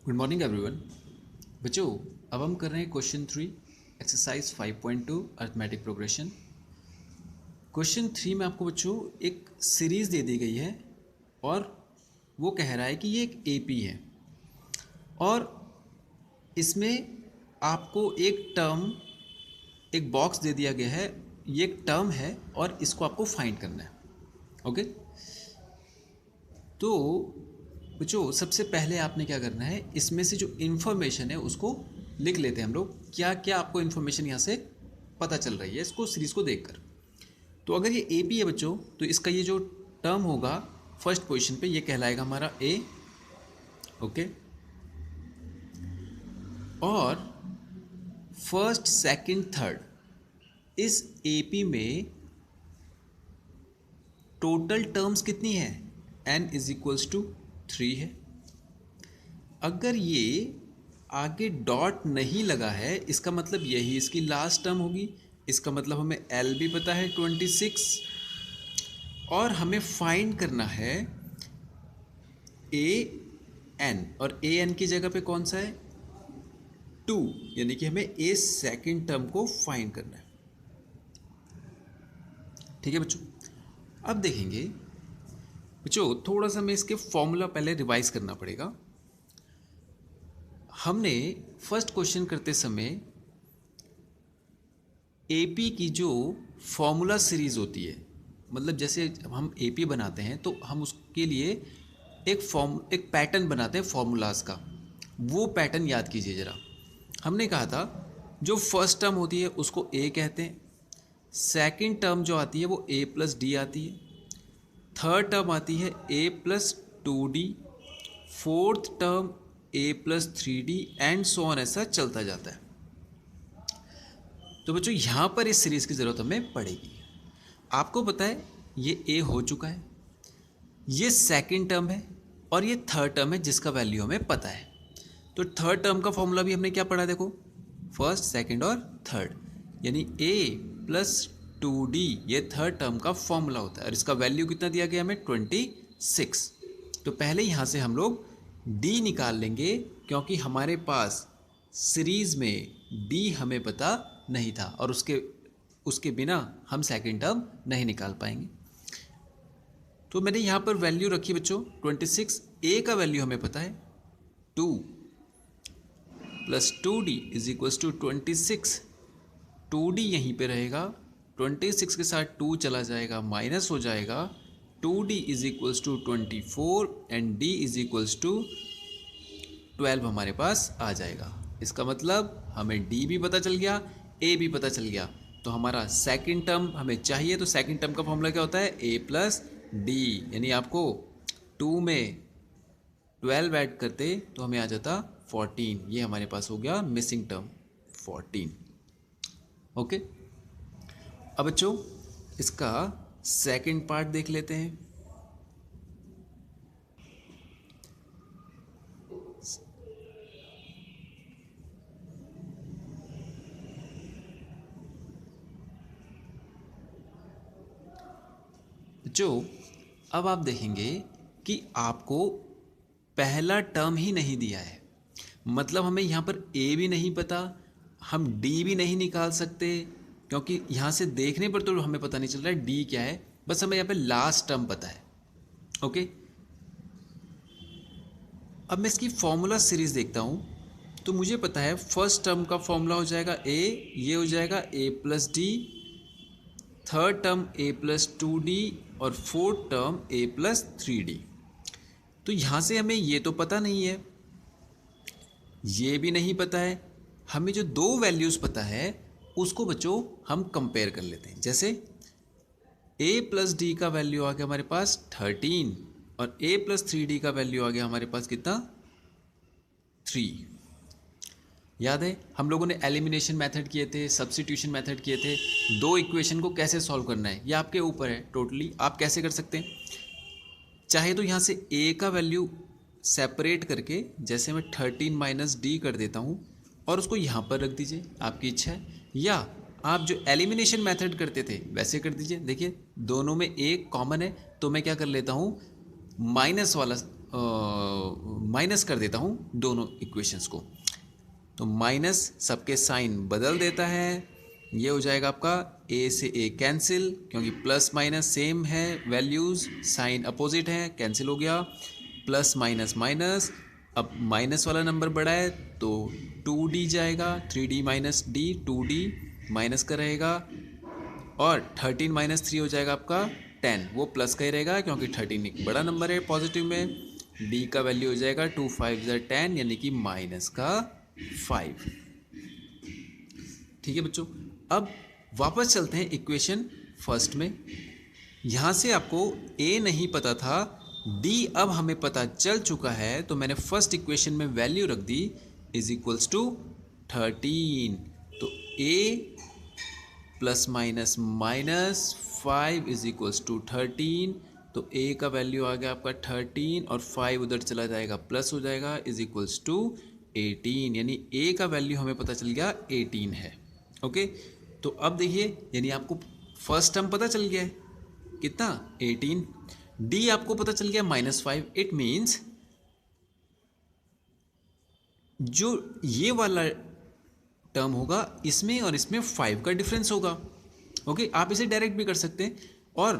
Good morning everyone. बच्चों, अब हम कर रहे हैं question 3 exercise 5.2 arithmetic progression. Question 3 में आपको बच्चों एक सीरीज़ दे दी गई है और वो कह रहा है कि ये एक एपी है और इसमें आपको एक बॉक्स दे दिया गया है। ये एक टर्म है और इसको आपको फाइंड करना है। ओके, तो बच्चों सबसे पहले आपने क्या करना है, इसमें से जो इन्फॉर्मेशन है उसको लिख लेते हैं हम लोग। क्या क्या आपको इन्फॉर्मेशन यहाँ से पता चल रही है इसको सीरीज़ को देखकर। तो अगर ये ए पी है बच्चों, तो इसका ये जो टर्म होगा फर्स्ट पोजीशन पे, ये कहलाएगा हमारा ए। ओके, और फर्स्ट सेकंड थर्ड इस ए पी में टोटल टर्म्स कितनी है, n इज इक्वल्स टू 3 है। अगर ये आगे डॉट नहीं लगा है, इसका मतलब यही इसकी लास्ट टर्म होगी। इसका मतलब हमें L भी पता है 26, और हमें फाइंड करना है AN, और AN की जगह पे कौन सा है 2, यानी कि हमें A सेकेंड टर्म को फाइंड करना है। ठीक है बच्चों, अब देखेंगे बच्चों थोड़ा सा हमें इसके फॉर्मूला पहले रिवाइज करना पड़ेगा। हमने फर्स्ट क्वेश्चन करते समय एपी की जो फॉर्मूला सीरीज़ होती है, मतलब जैसे हम एपी बनाते हैं तो हम उसके लिए एक पैटर्न बनाते हैं फॉर्मूलाज का। वो पैटर्न याद कीजिए ज़रा। हमने कहा था जो फर्स्ट टर्म होती है उसको ए कहते हैं, सेकंड टर्म जो आती है वो ए प्लस डी आती है, थर्ड टर्म आती है A plus 2d, fourth term A plus 3d and so on, ऐसा चलता जाता है। तो बच्चों यहाँ पर इस सीरीज़ की ज़रूरत हमें पड़ेगी। आपको पता है ये ए हो चुका है, ये सेकंड टर्म है और ये थर्ड टर्म है जिसका वैल्यू हमें पता है। तो थर्ड टर्म का फॉर्मूला भी हमने क्या पढ़ा, देखो फर्स्ट सेकंड और थर्ड, यानी ए प्लस 2d ये थर्ड टर्म का फॉर्मूला होता है और इसका वैल्यू कितना दिया गया हमें 26। तो पहले यहाँ से हम लोग d निकाल लेंगे क्योंकि हमारे पास सीरीज़ में d हमें पता नहीं था और उसके बिना हम सेकंड टर्म नहीं निकाल पाएंगे। तो मैंने यहाँ पर वैल्यू रखी बच्चों 26। a का वैल्यू हमें पता है 2 plus 2d is equals to 26। 2d यहीं पे रहेगा, 26 के साथ 2 चला जाएगा, माइनस हो जाएगा, 2d is equals to 24 and d is equals to 12 हमारे पास आ जाएगा। इसका मतलब हमें d भी पता चल गया, a भी पता चल गया। तो हमारा सेकंड टर्म हमें चाहिए, तो सेकंड टर्म का फॉर्मूला क्या होता है a प्लस डी, यानी आपको 2 में 12 ऐड करते तो हमें आ जाता 14। ये हमारे पास हो गया मिसिंग टर्म 14। ओके, अब बच्चों इसका सेकंड पार्ट देख लेते हैं। बच्चों अब आप देखेंगे कि आपको पहला टर्म ही नहीं दिया है, मतलब हमें यहाँ पर a भी नहीं पता, हम d भी नहीं निकाल सकते क्योंकि यहाँ से देखने पर तो हमें पता नहीं चल रहा है d क्या है, बस हमें यहाँ पे लास्ट टर्म पता है। ओके, अब मैं इसकी फॉर्मूला सीरीज देखता हूँ तो मुझे पता है फर्स्ट टर्म का फॉर्मूला हो जाएगा a, ये हो जाएगा a plus D, third term a plus 2d और fourth term a plus 3d। तो यहाँ से हमें ये तो पता नहीं है, ये भी नहीं पता है, हमें जो दो वैल्यूज़ पता है उसको बच्चों हम कंपेयर कर लेते हैं। जैसे a प्लस डी का वैल्यू आ गया हमारे पास 13 और a प्लस 3d का वैल्यू आ गया हमारे पास कितना 3। याद है हम लोगों ने एलिमिनेशन मेथड किए थे, सब्स्टिट्यूशन मेथड किए थे। दो इक्वेशन को कैसे सॉल्व करना है ये आपके ऊपर है टोटली, आप कैसे कर सकते हैं। चाहे तो यहाँ से a का वैल्यू सेपरेट करके, जैसे मैं 13 माइनस डी कर देता हूँ और उसको यहाँ पर रख दीजिए, आपकी इच्छा है, या आप जो एलिमिनेशन मेथड करते थे वैसे कर दीजिए। देखिए दोनों में एक कॉमन है तो मैं क्या कर लेता हूँ, माइनस वाला माइनस कर देता हूँ दोनों इक्वेशंस को, तो माइनस सबके साइन बदल देता है। ये हो जाएगा आपका ए से ए कैंसिल, क्योंकि प्लस माइनस सेम है वैल्यूज़, साइन अपोजिट है, कैंसिल हो गया। प्लस माइनस माइनस, अब माइनस वाला नंबर बड़ा है तो 2d जाएगा, 3d minus D, 2d minus का रहेगा, और 13 माइनस 3 हो जाएगा आपका 10, वो प्लस का ही रहेगा क्योंकि 13 एक बड़ा नंबर है पॉजिटिव में। d का वैल्यू हो जाएगा 2 5 10, यानी कि माइनस का 5। ठीक है बच्चों, अब वापस चलते हैं इक्वेशन फर्स्ट में। यहाँ से आपको a नहीं पता था, d अब हमें पता चल चुका है, तो मैंने फर्स्ट इक्वेशन में वैल्यू रख दी इज इक्वल्स टू 13। तो a plus minus minus 5 is equals to 13, तो a का वैल्यू आ गया आपका 13 और 5 उधर चला जाएगा प्लस हो जाएगा इज इक्वल्स टू 18, यानी a का वैल्यू हमें पता चल गया 18 है। ओके, तो अब देखिए, यानी आपको फर्स्ट टर्म पता चल गया है कितना 18, d आपको पता चल गया -5। इट मीन्स जो ये वाला टर्म होगा इसमें और इसमें 5 का डिफरेंस होगा। ओके, आप इसे डायरेक्ट भी कर सकते हैं और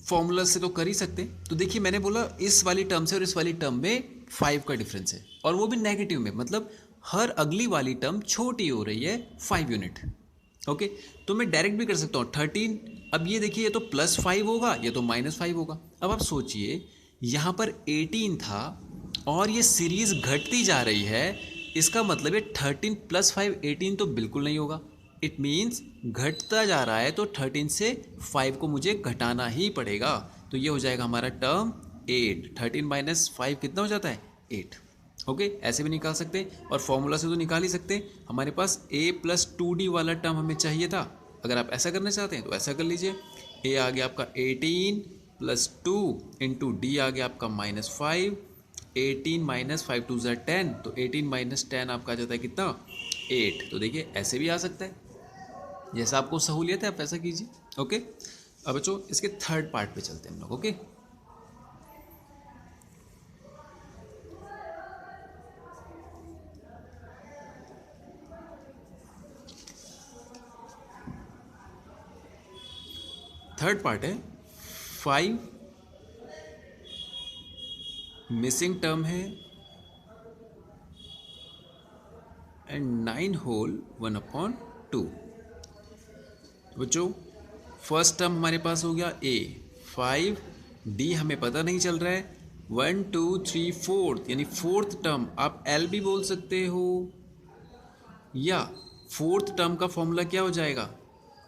फॉर्मूला से तो कर ही सकते हैं। तो देखिए, मैंने बोला इस वाली टर्म से और इस वाली टर्म में 5 का डिफरेंस है, और वो भी नेगेटिव में, मतलब हर अगली वाली टर्म छोटी हो रही है 5 यूनिट। ओके, तो मैं डायरेक्ट भी कर सकता हूँ 13। अब ये देखिए, ये तो +5 होगा, ये तो -5 होगा। अब आप सोचिए, यहाँ पर 18 था और ये सीरीज घटती जा रही है, इसका मतलब है 13 + 5 18 तो बिल्कुल नहीं होगा। इट मीन्स घटता जा रहा है, तो 13 से 5 को मुझे घटाना ही पड़ेगा। तो ये हो जाएगा हमारा टर्म 8। 13 माइनस 5 कितना हो जाता है 8। ओके, ऐसे भी निकाल सकते हैं और फॉर्मूला से तो निकाल ही सकते हैं। हमारे पास a + 2d वाला टर्म हमें चाहिए था। अगर आप ऐसा करना चाहते हैं तो ऐसा कर लीजिए। a आ गया आपका 18 + 2 इंटू d आ गया आपका -5। 18 - 5 2 = 10, तो 18 - 10 आपका आ जाता है कितना 8। तो देखिए, ऐसे भी आ सकता है, जैसा आपको सहूलियत है आप वैसा कीजिए। ओके, अब बच्चों इसके थर्ड पार्ट पे चलते हैं हम लोग। ओके, थर्ड पार्ट है 5 मिसिंग टर्म है एंड 9 होल 1/2। बच्चों, फर्स्ट टर्म हमारे पास हो गया a 5, d हमें पता नहीं चल रहा है, 1 2 3 4, यानी फोर्थ टर्म आप l भी बोल सकते हो, या फोर्थ टर्म का फॉर्मूला क्या हो जाएगा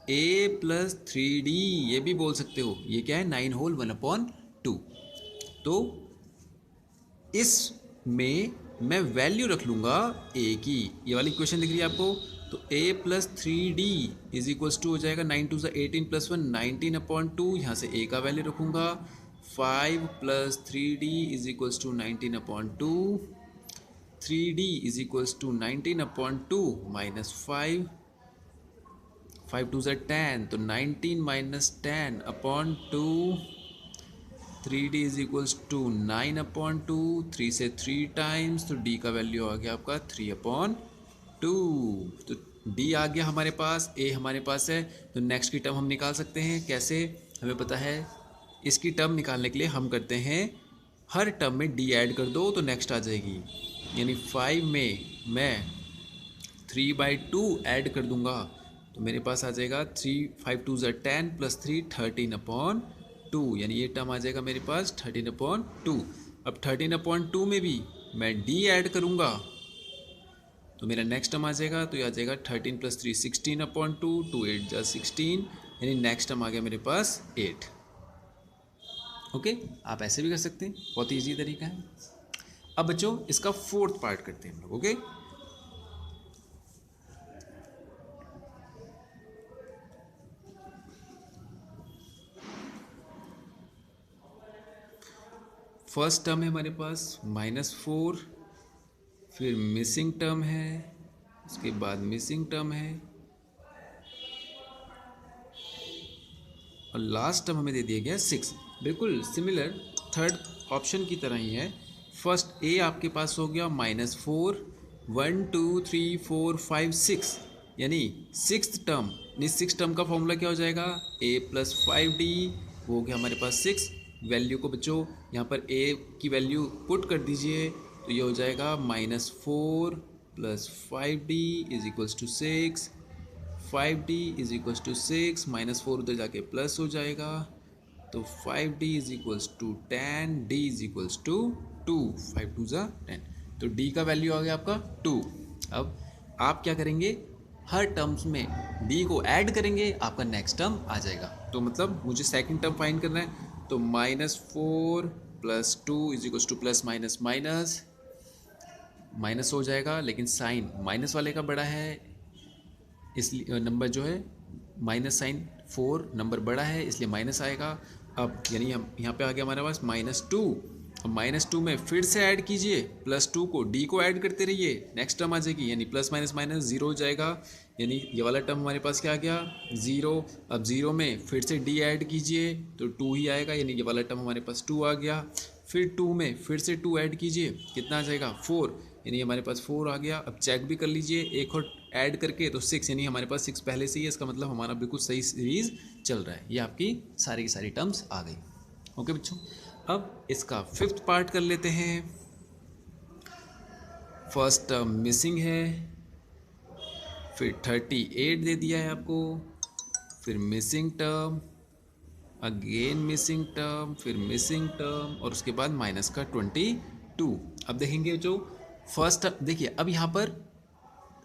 a + 3d, ये भी बोल सकते हो। ये क्या है 9 होल 1/2। तो इसमें मैं वैल्यू रख लूँगा a की, ये वाली इक्वेशन दिख रही है आपको, तो a + 3d is equals to हो जाएगा 9 2 = 18 + 1 19/2। यहाँ से a का वैल्यू रखूँगा 5 + 3d is equals to 19/2। 3d is equals to 19/2 -5, 5 2 = 10, तो 19 - 10/2। 3d इज इक्वल्स टू 9/2, 3 से 3 टाइम्स, तो d का वैल्यू आ गया आपका 3/2। तो d आ गया हमारे पास, a हमारे पास है, तो नेक्स्ट की टर्म हम निकाल सकते हैं। कैसे, हमें पता है इसकी टर्म निकालने के लिए हम करते हैं हर टर्म में d ऐड कर दो तो नेक्स्ट आ जाएगी, यानी 5 में मैं 3/2 ऐड कर दूंगा, तो मेरे पास आ जाएगा 3 5 2 = 10 + 3 13/2, यानी ये टर्म आ जाएगा मेरे पास 13/2। अब 13/2 में भी मैं d ऐड करूँगा तो मेरा नेक्स्ट टर्म आ जाएगा, तो ये आ जाएगा 13 + 3 16/2, 2 8 = 16, यानी नेक्स्ट टर्म आ गया मेरे पास 8। ओके, आप ऐसे भी कर सकते हैं, बहुत ईजी तरीका है। अब बच्चों इसका फोर्थ पार्ट करते हैं हम लोग। ओके, फर्स्ट टर्म है हमारे पास -4, फिर मिसिंग टर्म है, उसके बाद मिसिंग टर्म है, और लास्ट टर्म हमें दे दिया गया 6। बिल्कुल सिमिलर थर्ड ऑप्शन की तरह ही है। फर्स्ट ए आपके पास हो गया -4, 1 2 3 4 5 6, यानी सिक्स टर्म। यानी सिक्स टर्म का फॉर्मूला क्या हो जाएगा, a+5d, वो हो गया हमारे पास 6। वैल्यू को बच्चों यहाँ पर a की वैल्यू पुट कर दीजिए, तो ये हो जाएगा -4 + 5d = 6, 5d = 6, -4 उधर जाके प्लस हो जाएगा, तो 5d = 10, d = 2, 5 2 10, तो d का वैल्यू आ गया आपका 2। अब आप क्या करेंगे, हर टर्म्स में d को ऐड करेंगे, आपका नेक्स्ट टर्म आ जाएगा। तो मतलब मुझे सेकंड टर्म फाइंड करना है, तो -4 + 2 = प्लस माइनस माइनस, माइनस हो जाएगा, लेकिन साइन माइनस वाले का बड़ा है, इसलिए नंबर जो है माइनस साइन 4 नंबर बड़ा है, इसलिए माइनस आएगा। अब यानी हम यहाँ पे आ गया हमारे पास -2। अब -2 में फिर से ऐड कीजिए, +2 को d को ऐड करते रहिए, नेक्स्ट टर्म आ जाएगी, यानी प्लस माइनस माइनस 0 हो जाएगा, यानी ये वाला टर्म हमारे पास क्या आ गया, 0। अब 0 में फिर से d ऐड कीजिए तो 2 ही आएगा, यानी ये वाला टर्म हमारे पास 2 आ गया। फिर 2 में फिर से 2 ऐड कीजिए, कितना आ जाएगा 4, यानी हमारे पास 4 आ गया। अब चेक भी कर लीजिए एक और ऐड करके, तो 6, यानी हमारे पास 6 पहले से ही है, इसका मतलब हमारा बिल्कुल सही सीरीज चल रहा है। ये आपकी सारी की सारी टर्म्स आ गई। ओके बच्चों, अब इसका फिफ्थ पार्ट कर लेते हैं। फर्स्ट टर्म मिसिंग है, फिर 38 दे दिया है आपको, फिर missing term, again missing term, फिर मिसिंग टर्म, और उसके बाद माइनस का 22। अब देखेंगे जो फर्स्ट, देखिए अब यहाँ पर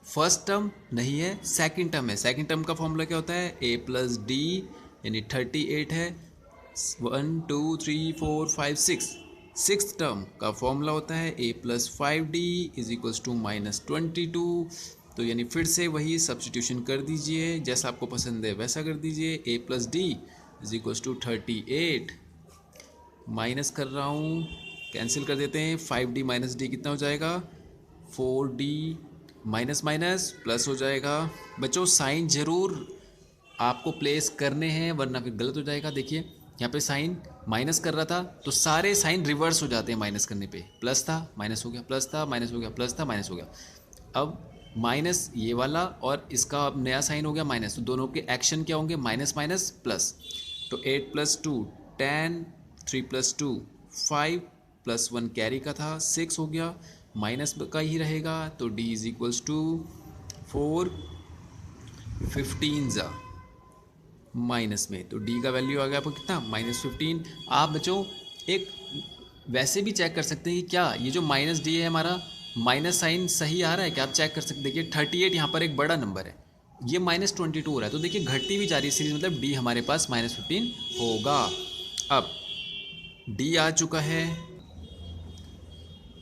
फर्स्ट टर्म नहीं है, सेकंड टर्म है। सेकंड टर्म का फॉर्मूला क्या होता है, a+d, यानी 38 है, 1 2 3 4 5 6। सिक्स टर्म का फॉर्मूला होता है a+5d = -22। तो यानी फिर से वही सब्स्टिट्यूशन कर दीजिए, जैसा आपको पसंद है वैसा कर दीजिए। a+d = 38, माइनस कर रहा हूँ, कैंसिल कर देते हैं, 5d - d कितना हो जाएगा, 4d, माइनस माइनस प्लस हो जाएगा। बच्चों साइन जरूर आपको प्लेस करने हैं, वरना फिर गलत हो जाएगा। देखिए यहाँ पे साइन माइनस कर रहा था, तो सारे साइन रिवर्स हो जाते हैं माइनस करने पे। प्लस था माइनस हो गया, प्लस था माइनस हो गया, प्लस था माइनस हो गया। अब माइनस ये वाला और इसका अब नया साइन हो गया माइनस, तो दोनों के एक्शन क्या होंगे, माइनस माइनस प्लस। तो 8 + 2 10, 3 + 2 5, +1 कैरी का था 6 हो गया, माइनस का ही रहेगा, तो d = 4 15 माइनस में, तो d का वैल्यू आ गया आपको कितना, -15। आप बच्चों एक वैसे भी चेक कर सकते हैं कि क्या ये जो -d है हमारा, माइनस साइन सही आ रहा है क्या, आप चेक कर सकते हैं। देखिए 38 यहाँ पर एक बड़ा नंबर है, ये -22 हो रहा है, तो देखिए घटती भी जा रही है सीरीज, मतलब d हमारे पास -15 होगा। अब d आ चुका है,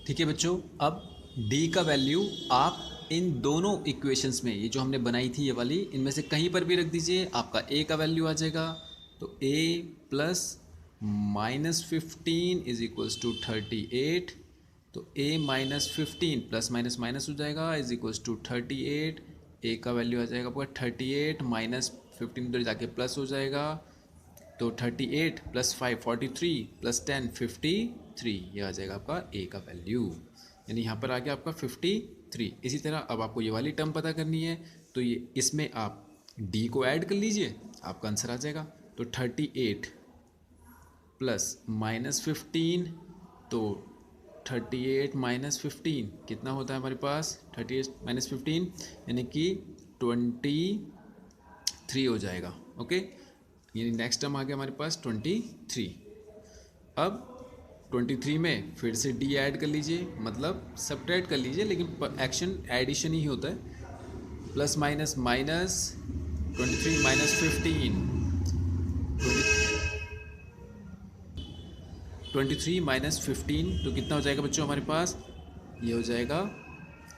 ठीक है बच्चों। अब d का वैल्यू आप इन दोनों इक्वेशंस में, ये जो हमने बनाई थी ये वाली, इनमें से कहीं पर भी रख दीजिए, आपका a का वैल्यू आ जाएगा। तो a + -15 = 38, तो a - 15 प्लस माइनस माइनस हो जाएगा = 38। a का वैल्यू आ जाएगा आपका 38, -15 उधर जाके प्लस हो जाएगा, तो 38 + 5 43 + 10 53, ये आ जाएगा आपका a का वैल्यू, यानी यहाँ पर आ गया आपका 53। इसी तरह अब आपको ये वाली टर्म पता करनी है, तो ये इसमें आप d को ऐड कर लीजिए, आपका आंसर आ जाएगा। तो 38 + -15, तो 38 - 15 कितना होता है हमारे पास, 38 - 15 यानी कि 23 हो जाएगा। ओके, यानी नेक्स्ट टर्म आ गया हमारे पास 23। अब 23 में फिर से d ऐड कर लीजिए, मतलब सब्ट्रैक्ट कर लीजिए, लेकिन एक्शन एडिशन ही होता है। प्लस माइनस माइनस 23 - 15, 23 - 15, तो कितना हो जाएगा बच्चों हमारे पास, ये हो जाएगा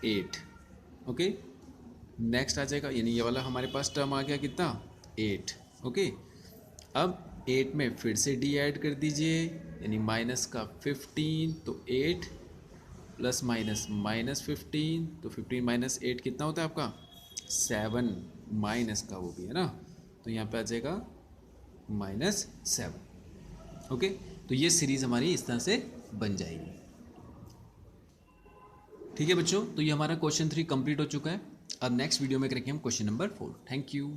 8। ओके, नेक्स्ट आ जाएगा, यानी ये वाला हमारे पास टर्म आ गया कितना, 8। ओके, अब 8 में फिर से d ऐड कर दीजिए, यानी माइनस का 15, तो 8 + -15, तो 15 - 8 कितना होता है आपका, 7, माइनस का वो भी है ना, तो यहाँ पे आ जाएगा -7। ओके, तो ये सीरीज़ हमारी इस तरह से बन जाएगी। ठीक है बच्चों, तो ये हमारा क्वेश्चन 3 कंप्लीट हो चुका है। अब नेक्स्ट वीडियो में करेंगे हम क्वेश्चन नंबर 4। Thank you.